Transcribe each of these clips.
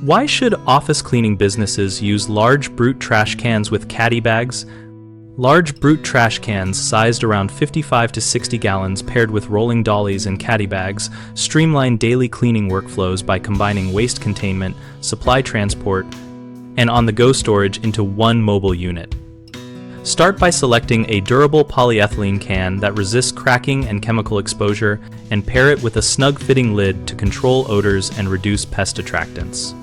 Why should office cleaning businesses use large brute trash cans with caddy bags? Large brute trash cans sized around 55 to 60 gallons paired with rolling dollies and caddy bags streamline daily cleaning workflows by combining waste containment, supply transport, and on-the-go storage into one mobile unit. Start by selecting a durable polyethylene can that resists cracking and chemical exposure, and pair it with a snug-fitting lid to control odors and reduce pest attractants.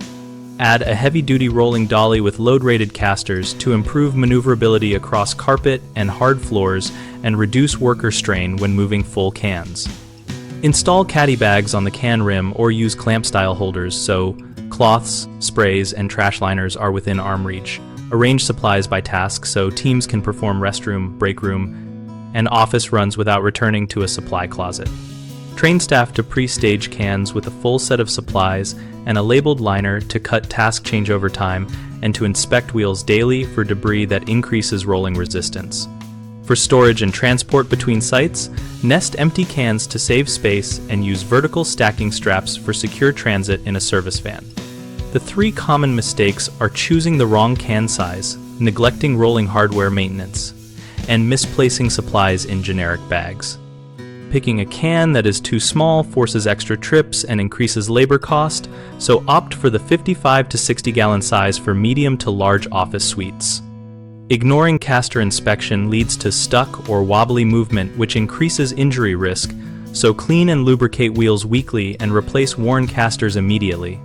Add a heavy-duty rolling dolly with load-rated casters to improve maneuverability across carpet and hard floors and reduce worker strain when moving full cans. Install caddy bags on the can rim or use clamp-style holders so cloths, sprays, and trash liners are within arm reach. Arrange supplies by task so teams can perform restroom, break room, and office runs without returning to a supply closet. Train staff to pre-stage cans with a full set of supplies and a labeled liner to cut task changeover time and to inspect wheels daily for debris that increases rolling resistance. For storage and transport between sites, nest empty cans to save space and use vertical stacking straps for secure transit in a service van. The three common mistakes are choosing the wrong can size, neglecting rolling hardware maintenance, and misplacing supplies in generic bags. Picking a can that is too small forces extra trips and increases labor cost, so opt for the 55 to 60 gallon size for medium to large office suites. Ignoring caster inspection leads to stuck or wobbly movement, which increases injury risk, so clean and lubricate wheels weekly and replace worn casters immediately.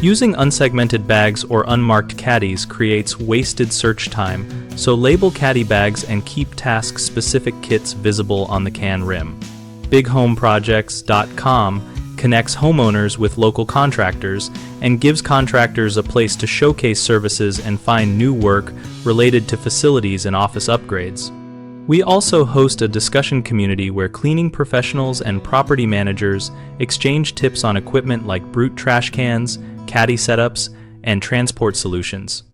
Using unsegmented bags or unmarked caddies creates wasted search time, so label caddy bags and keep task-specific kits visible on the can rim. BigHomeProjects.com connects homeowners with local contractors and gives contractors a place to showcase services and find new work related to facilities and office upgrades. We also host a discussion community where cleaning professionals and property managers exchange tips on equipment like brute trash cans, caddy setups, and transport solutions.